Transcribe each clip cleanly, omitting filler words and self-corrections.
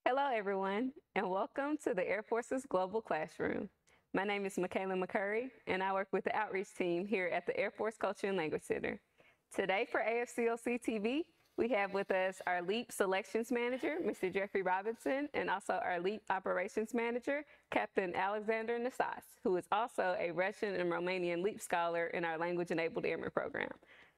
Hello, everyone, and welcome to the Air Force's Global Classroom. My name is Michaela McCurry, and I work with the outreach team here at the Air Force Culture and Language Center. Today for AFCLC TV, we have with us our LEAP Selections Manager, Mr. Jeffrey Robinson, and also our LEAP Operations Manager, Captain Alexander Nastas, who is also a Russian and Romanian LEAP scholar in our Language Enabled Airman Program.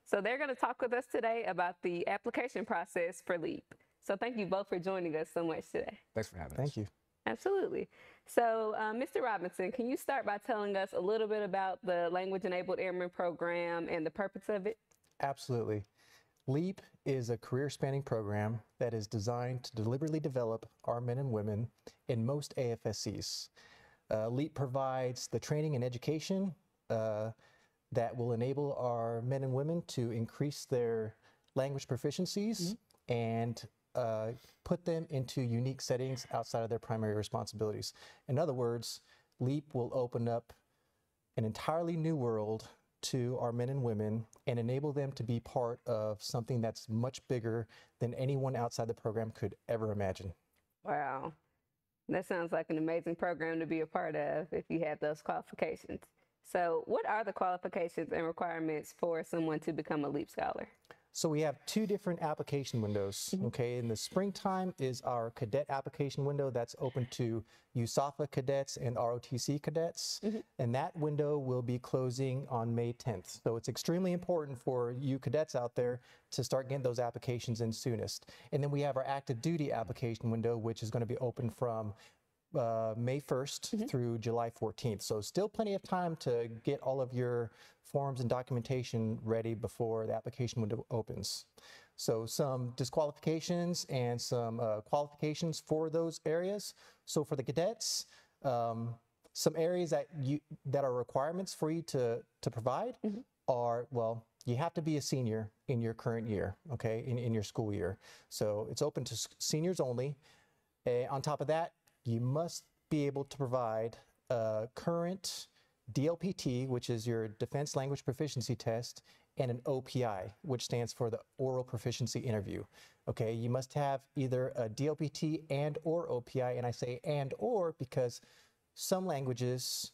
So they're going to talk with us today about the application process for LEAP. So thank you both for joining us so much today. Thanks for having us. Thank you. Absolutely. So, Mr. Robinson, can you start by telling us a little bit about the Language Enabled Airman Program and the purpose of it? Absolutely. LEAP is a career-spanning program that is designed to deliberately develop our men and women in most AFSCs. LEAP provides the training and education that will enable our men and women to increase their language proficiencies and put them into unique settings outside of their primary responsibilities. In other words, LEAP will open up an entirely new world to our men and women and enable them to be part of something that's much bigger than anyone outside the program could ever imagine. Wow. That sounds like an amazing program to be a part of if you have those qualifications. So what are the qualifications and requirements for someone to become a LEAP scholar? So we have two different application windows, okay? In the springtime is our cadet application window that's open to USAFA cadets and ROTC cadets, and that window will be closing on May 10th. So it's extremely important for you cadets out there to start getting those applications in soonest. And then we have our active duty application window, which is going to be open from May 1st through July 14th. So still plenty of time to get all of your forms and documentation ready before the application window opens. So some disqualifications and some qualifications for those areas. So for the cadets, some areas that are requirements for you to provide are, well, you have to be a senior in your current year, okay, in your school year. So it's open to seniors only. On top of that, you must be able to provide a current DLPT, which is your Defense Language Proficiency Test, and an OPI, which stands for the Oral Proficiency Interview. Okay, you must have either a DLPT and or OPI, and I say and or because some languages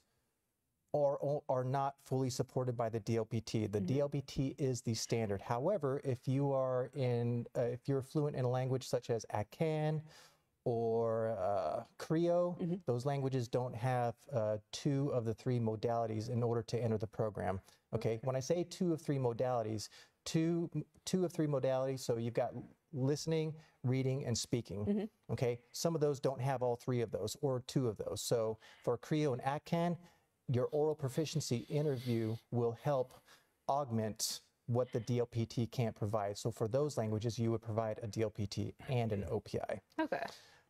are not fully supported by the DLPT. The DLPT is the standard. However, if you are if you're fluent in a language such as ACAN or Creole, those languages don't have 2 of the 3 modalities in order to enter the program. Okay, when I say 2 of 3 modalities, two of 3 modalities, so you've got listening, reading, and speaking. Okay, some of those don't have all 3 of those or 2 of those. So for Creole and ACAN, your oral proficiency interview will help augment what the DLPT can't provide. So for those languages, you would provide a DLPT and an OPI. Okay.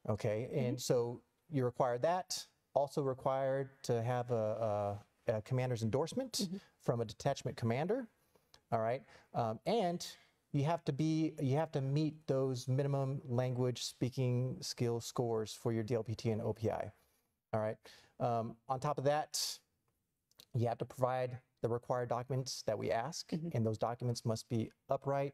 Okay, and so you require that. Also required to have a commander's endorsement from a detachment commander. All right, and you have to meet those minimum language speaking skill scores for your DLPT and OPI. All right, on top of that, you have to provide the required documents that we ask, and those documents must be upright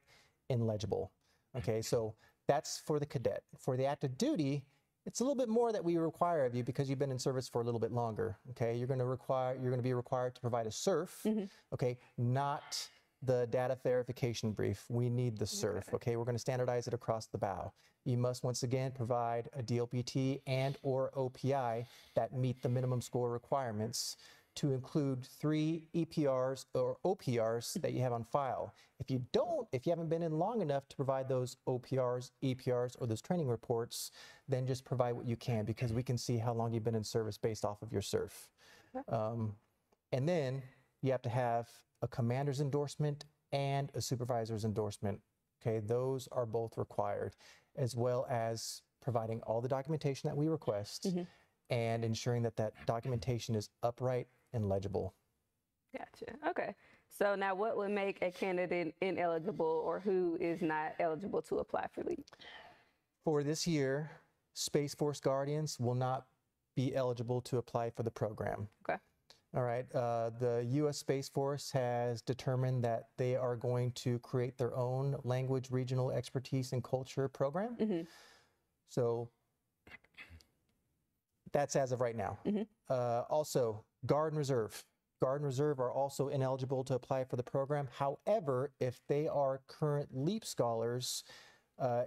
and legible. Okay, so that's for the cadet. For the active duty, it's a little bit more that we require of you because you've been in service for a little bit longer. Okay, you're going to be required to provide a CERF. Okay, not the data verification brief. We need the CERF. Okay, we're going to standardize it across the bow. You must once again provide a DLPT and or OPI that meet the minimum score requirements, to include 3 EPRs or OPRs that you have on file. If you haven't been in long enough to provide those OPRs, EPRs, or those training reports, then just provide what you can because we can see how long you've been in service based off of your CERF. And then you have to have a commander's endorsement and a supervisor's endorsement. Okay, those are both required, as well as providing all the documentation that we request and ensuring that that documentation is upright and legible. Gotcha. Okay. So now what would make a candidate ineligible or who is not eligible to apply for LEAP? For this year, Space Force Guardians will not be eligible to apply for the program. Okay. All right. The U.S. Space Force has determined that they are going to create their own language, regional expertise, and culture program. So That's as of right now. Also, Guard and Reserve. Guard and Reserve are also ineligible to apply for the program. However, if they are current LEAP scholars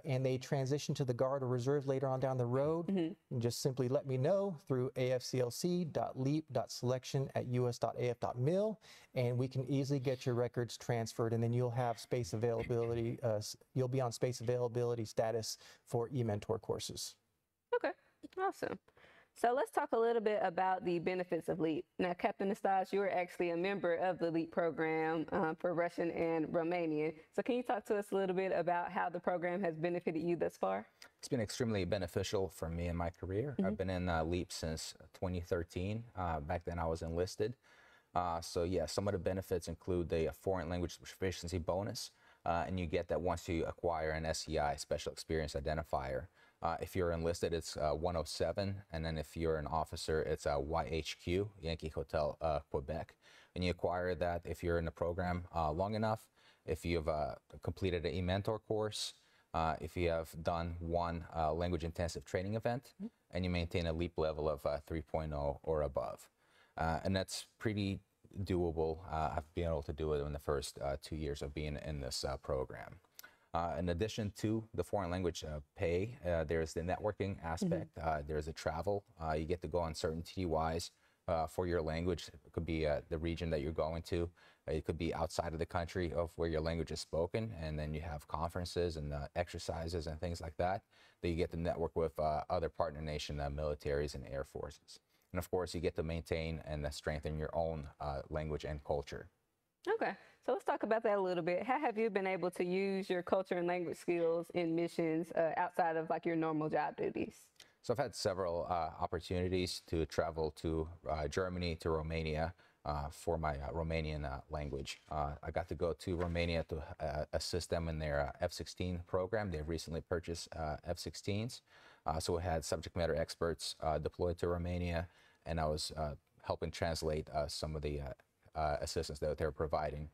and they transition to the Guard or Reserve later on down the road, just simply let me know through afclc.leap.selection@us.af.mil, and we can easily get your records transferred, and then you'll have space availability. You'll be on space availability status for eMentor courses. Okay, awesome. So let's talk a little bit about the benefits of LEAP. Now, Captain Nastas, you are actually a member of the LEAP program for Russian and Romanian. So can you talk to us a little bit about how the program has benefited you thus far? It's been extremely beneficial for me in my career. I've been in LEAP since 2013. Back then I was enlisted. So yeah, some of the benefits include the foreign language proficiency bonus. And you get that once you acquire an SEI, Special Experience Identifier. If you're enlisted, it's 107, and then if you're an officer, it's YHQ, Yankee Hotel, Quebec. And you acquire that if you're in the program long enough, if you've completed an eMentor course, if you have done one language intensive training event, and you maintain a LEAP level of 3.0 or above. And that's pretty doable. I've been able to do it in the first 2 years of being in this program. In addition to the foreign language pay, there's the networking aspect. There's the travel. You get to go on certain TDYs for your language. It could be the region that you're going to. It could be outside of the country of where your language is spoken. And then you have conferences and exercises and things like that that you get to network with other partner nation militaries and air forces. And of course, you get to maintain and strengthen your own language and culture. Okay, so let's talk about that a little bit. How have you been able to use your culture and language skills in missions outside of like your normal job duties? So I've had several opportunities to travel to Germany, to Romania for my Romanian language. I got to go to Romania to assist them in their F-16 program. They've recently purchased F-16s. So we had subject matter experts deployed to Romania, and I was helping translate some of the assistance that they were providing.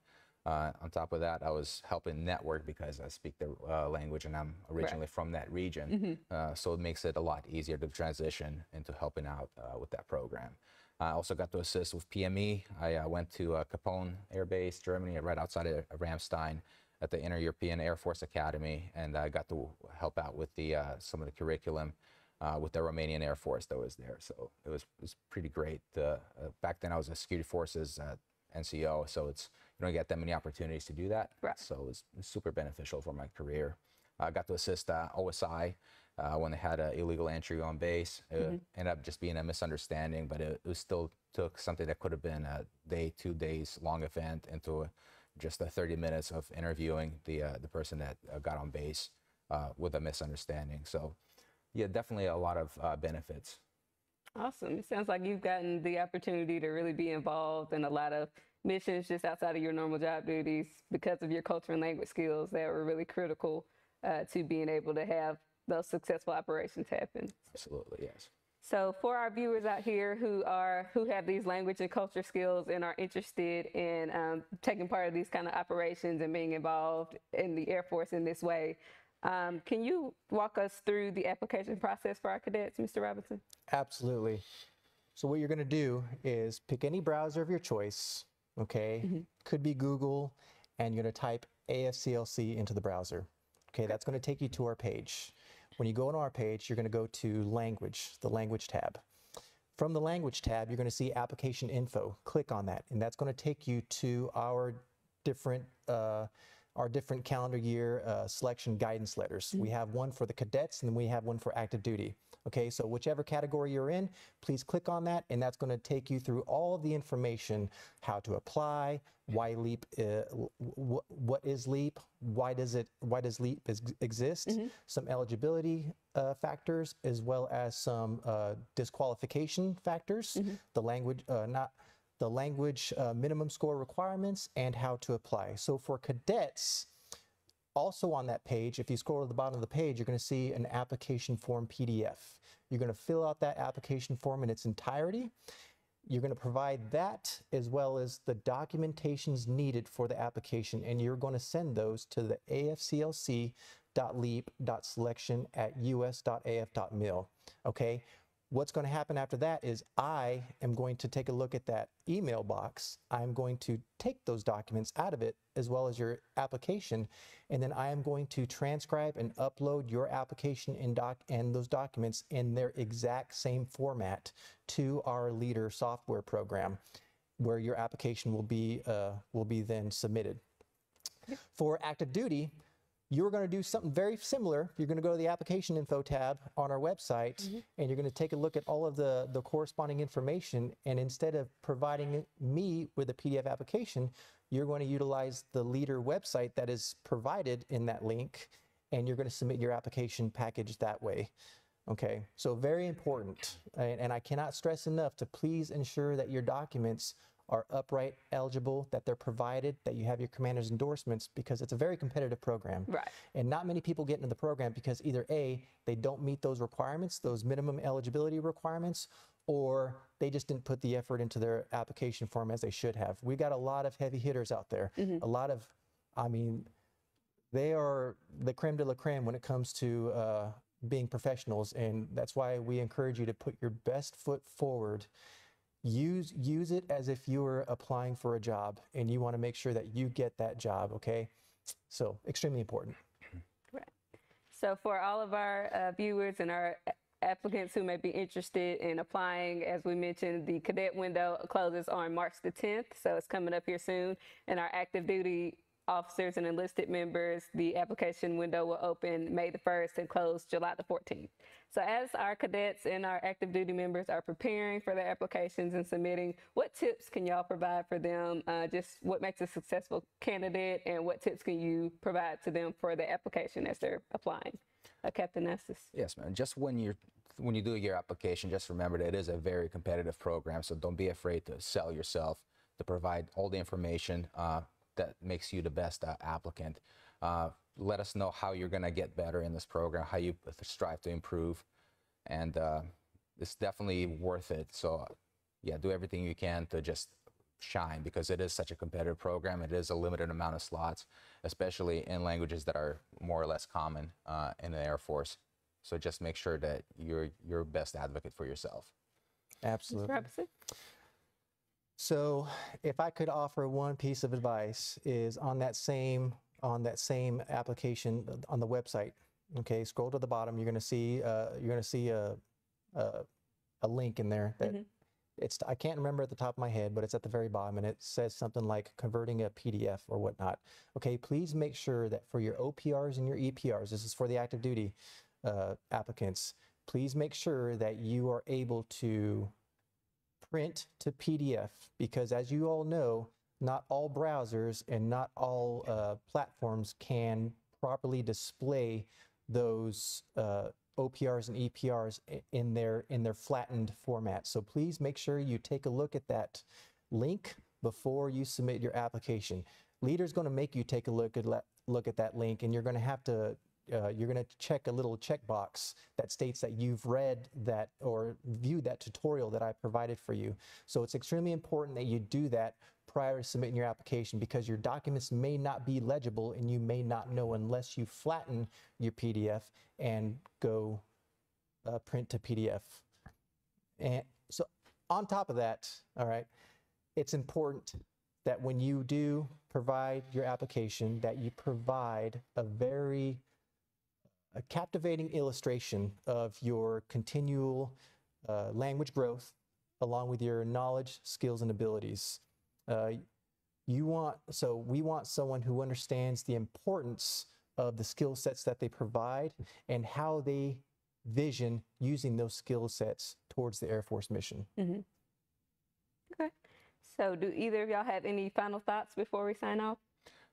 On top of that, I was helping network because I speak the language and I'm originally from that region. So it makes it a lot easier to transition into helping out with that program. I also got to assist with PME. I went to Capt Air Base, Germany, right outside of Ramstein at the Inter-European Air Force Academy, and I got to help out with the some of the curriculum with the Romanian Air Force that was there. So it was pretty great. Back then I was a security forces NCO, so you don't get that many opportunities to do that. Right. So it was super beneficial for my career. I got to assist OSI when they had an illegal entry on base. It ended up just being a misunderstanding, but it still took something that could have been a day, 2 days long event into just 30 minutes of interviewing the person that got on base with a misunderstanding. So yeah, definitely a lot of benefits. Awesome. It sounds like you've gotten the opportunity to really be involved in a lot of missions just outside of your normal job duties because of your culture and language skills that were really critical to being able to have those successful operations happen. Absolutely, yes. So for our viewers out here who have these language and culture skills and are interested in taking part of these kind of operations and being involved in the Air Force in this way, can you walk us through the application process for our cadets, Mr. Robinson? Absolutely. So what you're going to do is pick any browser of your choice, okay? Could be Google, and you're going to type AFCLC into the browser. Okay, that's going to take you to our page. When you go on our page, you're going to go to Language, the Language tab. From the Language tab, you're going to see Application Info. Click on that, and that's going to take you to our different calendar year selection guidance letters. We have one for the cadets, and then we have one for active duty. Okay, so whichever category you're in, please click on that, and that's going to take you through all of the information: how to apply, why LEAP, what is LEAP, why does LEAP exist, some eligibility factors, as well as some disqualification factors, the language minimum score requirements, and how to apply. So for cadets, also on that page, if you scroll to the bottom of the page, you're going to see an application form PDF. You're going to fill out that application form in its entirety. You're going to provide that as well as the documentations needed for the application, and you're going to send those to the afclc.leap.selection@us.af.mil. Okay? what's going to happen after that is I am going to take a look at that email box. I'm going to take those documents out of it, as well as your application, and then I am going to transcribe and upload your application and those documents in their exact same format to our Leader software program, where your application will be then submitted. For active duty, you're going to do something very similar. You're going to go to the application info tab on our website, and you're going to take a look at all of the corresponding information. And instead of providing me with a PDF application, you're going to utilize the Leader website that is provided in that link, and you're going to submit your application package that way. Okay, so very important. And I cannot stress enough to please ensure that your documents are upright, eligible, that they're provided, that you have your commander's endorsements, because it's a very competitive program. Right. And not many people get into the program because either A, they don't meet those requirements, those minimum eligibility requirements, or they just didn't put the effort into their application form as they should have. We've got a lot of heavy hitters out there. A lot of, I mean, they are the creme de la creme when it comes to being professionals, and that's why we encourage you to put your best foot forward. Use it as if you were applying for a job and you want to make sure that you get that job, okay? So extremely important. Right. So for all of our viewers and our applicants who may be interested in applying, as we mentioned, the cadet window closes on March the 10th, so it's coming up here soon. And our active duty officers and enlisted members, the application window will open May the 1st and close July the 14th. So as our cadets and our active duty members are preparing for their applications and submitting, what tips can y'all provide for them? Just what makes a successful candidate, and what tips can you provide to them for the application as they're applying? Captain Nastas. Yes, ma'am. Just when you do your application, just remember that it is a very competitive program, so don't be afraid to sell yourself, to provide all the information that makes you the best applicant. Let us know how you're going to get better in this program, how you strive to improve, and it's definitely worth it. So yeah, do everything you can to just shine, because it is such a competitive program. It is a limited amount of slots, especially in languages that are more or less common in the Air Force. So just make sure that you're your best advocate for yourself. Absolutely. Mr. Robinson? So if I could offer one piece of advice, is on that same application on the website. Okay, scroll to the bottom. You're going to see a link in there that I can't remember at the top of my head, but it's at the very bottom, and it says something like converting a PDF or whatnot. Okay, please make sure that for your OPRs and your EPRs, this is for the active duty applicants, please make sure that you are able to print to PDF, because as you all know, not all browsers and not all platforms can properly display those OPRs and EPRs in their flattened format. So please make sure you take a look at that link before you submit your application. Leader's going to make you take a look at that link, and you're going to have to check a little checkbox that states that you've read that or viewed that tutorial that I provided for you. So it's extremely important that you do that prior to submitting your application, because your documents may not be legible and you may not know unless you flatten your PDF and go print to PDF. And so on top of that, all right, it's important that when you do provide your application, that you provide a captivating illustration of your continual language growth, along with your knowledge, skills, and abilities. We want someone who understands the importance of the skill sets that they provide and how they vision using those skill sets towards the Air Force mission. Okay. So do either of y'all have any final thoughts before we sign off?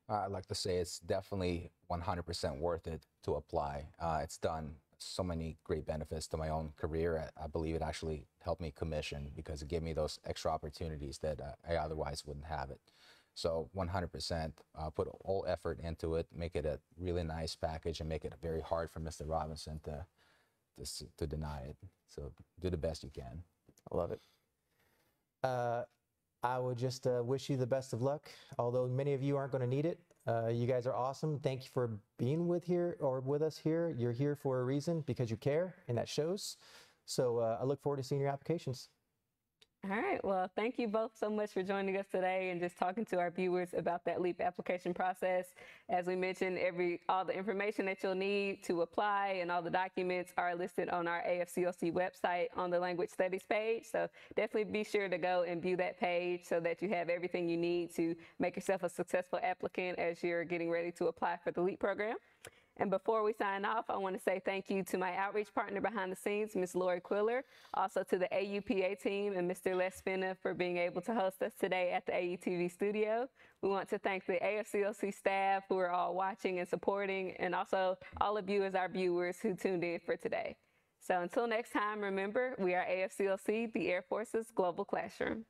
I'd like to say it's definitely 100% worth it to apply. It's done so many great benefits to my own career. I believe it actually helped me commission, because it gave me those extra opportunities that I otherwise wouldn't have it. So 100% put all effort into it, make it a really nice package, and make it very hard for Mr. Robinson to deny it. So do the best you can. I love it. I would just wish you the best of luck, although many of you aren't going to need it. You guys are awesome. Thank you for being with us here. You're here for a reason, because you care, and that shows. So I look forward to seeing your applications. All right. Well, thank you both so much for joining us today and just talking to our viewers about that LEAP application process. As we mentioned, all the information that you'll need to apply and all the documents are listed on our AFCLC website on the Language Studies page. So definitely be sure to go and view that page so that you have everything you need to make yourself a successful applicant as you're getting ready to apply for the LEAP program. And before we sign off, I want to say thank you to my outreach partner behind the scenes, Ms. Lori Quiller, also to the AUPA team and Mr. Les Spina for being able to host us today at the AUTV studio. We want to thank the AFCLC staff who are all watching and supporting, and also all of you as our viewers who tuned in for today. So until next time, remember, we are AFCLC, the Air Force's Global Classroom.